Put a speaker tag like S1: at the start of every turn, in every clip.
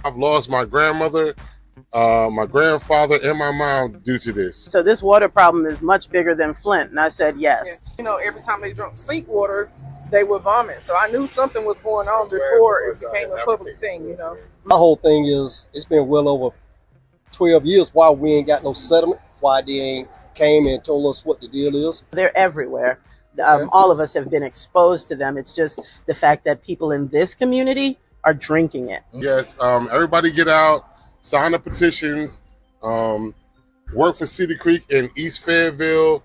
S1: I've lost my grandmother, my grandfather, and my mom due to this.
S2: So this water problem is much bigger than Flint, and I said yes.
S3: You know, every time they drank sink water, they would vomit. So I knew something was going on before it became a public thing, you know.
S4: My whole thing is, it's been well over 12 years. Why we ain't got no settlement? Why they ain't came and told us what the deal is?
S2: They're everywhere. All of us have been exposed to them. It's just the fact that people in this community are drinking it.
S1: Yes, everybody get out, sign the petitions, work for Cedar Creek in East Fayetteville.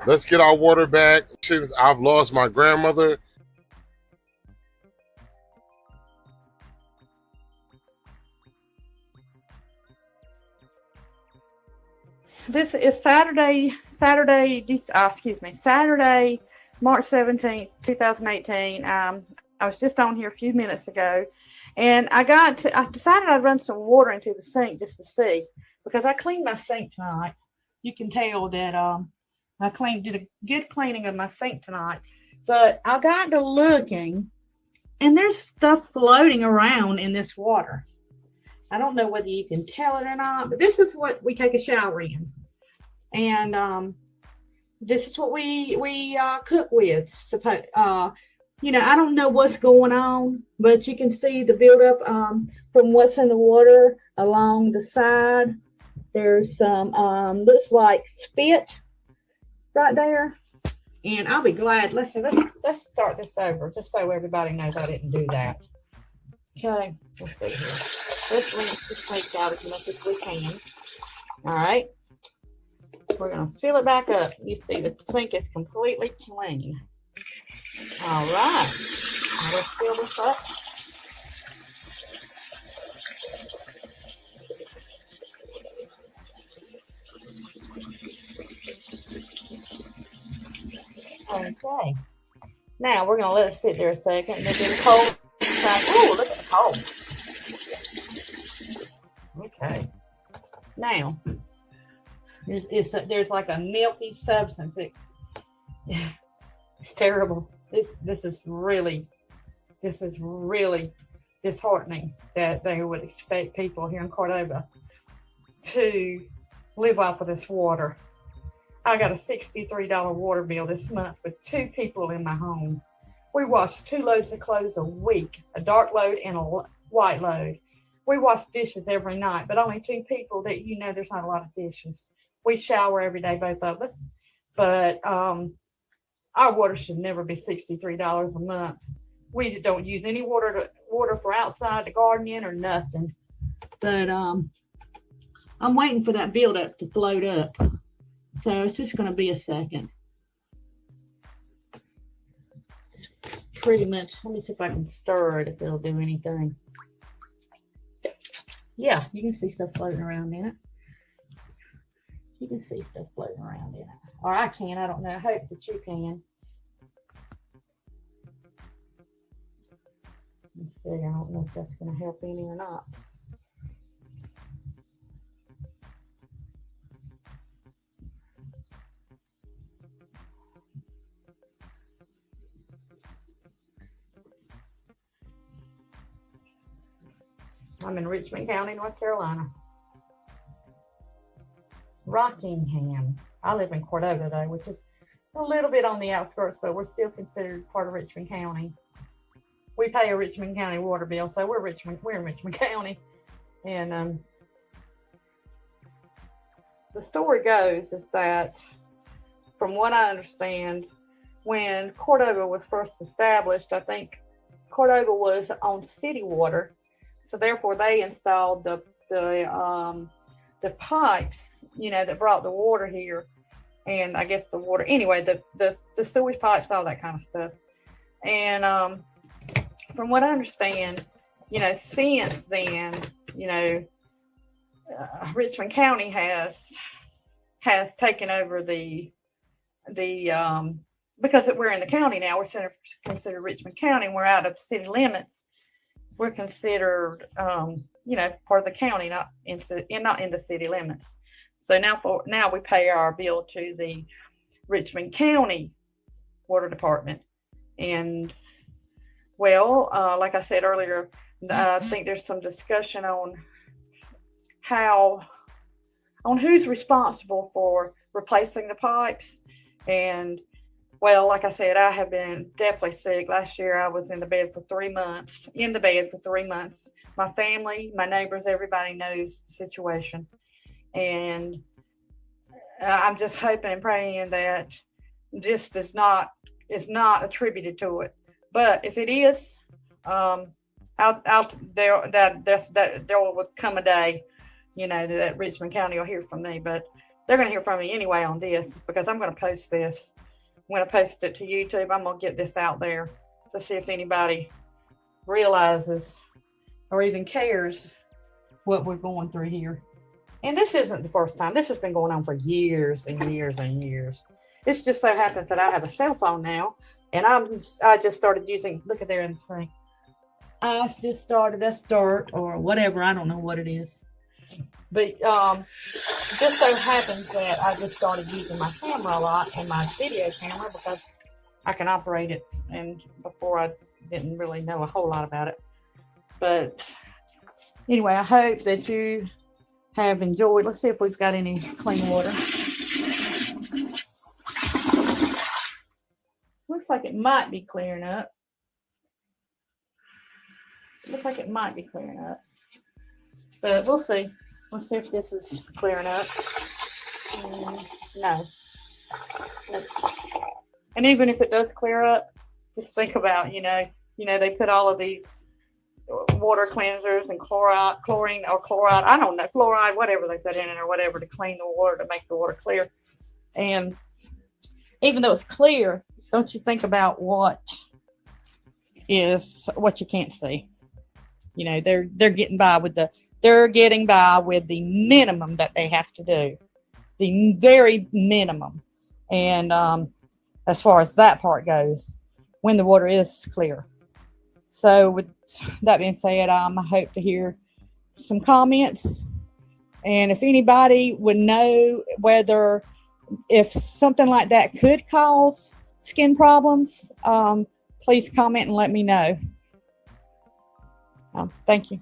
S1: Let's get our water back. Since I've lost my grandmother.
S5: This is Saturday, March 17th, 2018. I was just on here a few minutes ago, and I decided I'd run some water into the sink just to see, because I cleaned my sink tonight. You can tell that I did a good cleaning of my sink tonight, but I got to looking, and there's stuff floating around in this water. I don't know whether you can tell it or not, but this is what we take a shower in. And this is what we cook with. You know, I don't know what's going on, but you can see the buildup from what's in the water along the side. There's some, looks like spit right there. And I'll be glad. Let's start this over, just so everybody knows I didn't do that. Okay, let's see here. Let's rinse this sink out as much as we can. All right. We're going to fill it back up. You see the sink is completely clean. All right. Now let's fill this up. Okay. Now we're going to let it sit there a second and then get it cold. Oh, look at the cold. Okay. Now, there's like a milky substance. It's terrible. This is really disheartening that they would expect people here in Cordova to live off of this water. I got a $63 water bill this month with 2 people in my home. We wash 2 loads of clothes a week, a dark load and a white load. We wash dishes every night, but only 2 people that, you know, there's not a lot of dishes. We shower every day, both of us, but our water should never be $63 a month. We don't use any water for outside the garden in or nothing. But I'm waiting for that buildup to float up. So it's just going to be a second. Pretty much. Let me see if I can stir it, if it'll do anything. Yeah, you can see stuff floating around in it. You can see stuff floating around in it. Or I can, I don't know. I hope that you can. Let's see, I don't know if that's going to help any or not. I'm in Richmond County, North Carolina. Rockingham. I live in Cordova, though, which is a little bit on the outskirts, but we're still considered part of Richmond County. We pay a Richmond County water bill, so we're in Richmond County. And the story goes is that, from what I understand, when Cordova was first established, I think Cordova was on city water. So therefore, they installed the pipes, you know, that brought the water here, and I guess the water anyway, the sewage pipes, all that kind of stuff. And from what I understand, you know, since then, you know, Richmond County has taken over the because we're in the county now, we're considered Richmond County, and we're out of city limits. We're considered, you know, part of the county, not in the city limits. So now we pay our bill to the Richmond County Water Department. And well, like I said earlier, I think there's some discussion on who's responsible for replacing the pipes. And well, like I said, I have been definitely sick. Last year I was in the bed for 3 months, My family, my neighbors, everybody knows the situation. And I'm just hoping and praying that this is not attributed to it. But if it is, there will come a day, that Richmond County will hear from me. But they're going to hear from me anyway on this, because I'm going to post this. I'm going to post it to YouTube. I'm going to get this out there to see if anybody realizes or even cares what we're going through here. And this isn't the first time. This has been going on for years and years and years. It just so happens that I have a cell phone now, and I just started using, look at there in the sink. That's dirt or whatever. I don't know what it is. But just so happens that I just started using my camera a lot, and my video camera, because I can operate it. And before I didn't really know a whole lot about it. But anyway, I hope that you have enjoyed. Let's see if we've got any clean water. Looks like it might be clearing up. But we'll see. Let's see if this is clearing up. No. And even if it does clear up, just think about, they put all of these water cleansers and chlorine or chloride, I don't know, fluoride, whatever they put in it or whatever to clean the water, to make the water clear. And even though it's clear, don't you think about what you can't see. They're getting by with the minimum that they have to do, the very minimum. And as far as that part goes, when the water is clear. So with that being said, I hope to hear some comments. And if anybody would know if something like that could cause skin problems, please comment and let me know. Thank you.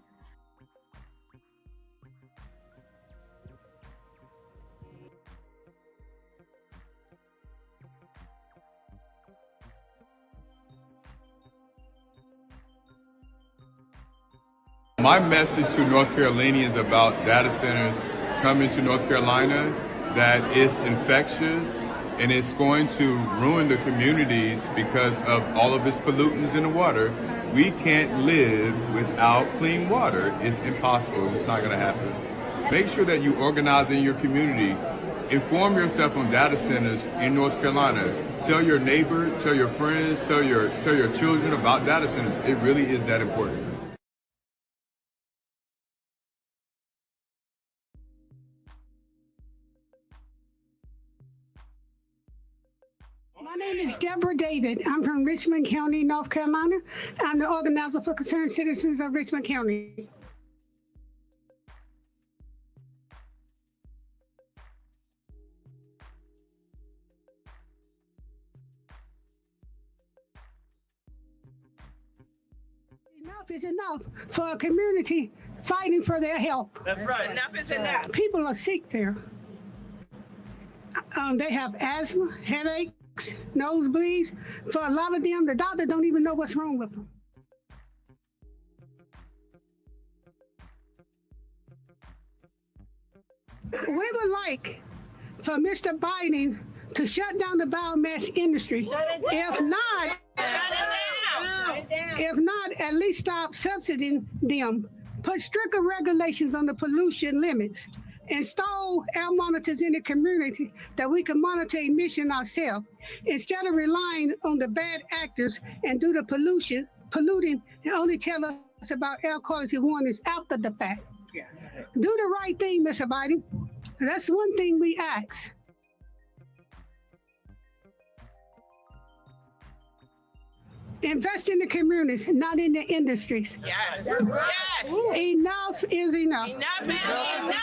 S6: My message to North Carolinians about data centers coming to North Carolina, that it's infectious and it's going to ruin the communities because of all of its pollutants in the water. We can't live without clean water. It's impossible. It's not going to happen. Make sure that you organize in your community. Inform yourself on data centers in North Carolina. Tell your neighbor, tell your friends, tell your children about data centers. It really is that important.
S7: My name is Deborah David. I'm from Richmond County, North Carolina. I'm the organizer for Concerned Citizens of Richmond County. Enough is enough for a community fighting for their health.
S3: That's right. Enough is enough.
S7: People are sick there. They have asthma, headaches, nosebleeds. For a lot of them, the doctor don't even know what's wrong with them. We would like for Mr. Biden to shut down the biomass industry. If not, at least stop subsidizing them. Put stricter regulations on the pollution limits. Install air monitors in the community that we can monitor emission ourselves instead of relying on the bad actors and do the polluting and only tell us about air quality warnings after the fact. Do the right thing, Mr. Biden. That's one thing we ask. Invest in the communities, not in the industries.
S3: Yes. Yes.
S7: Enough is enough.
S3: Enough is enough.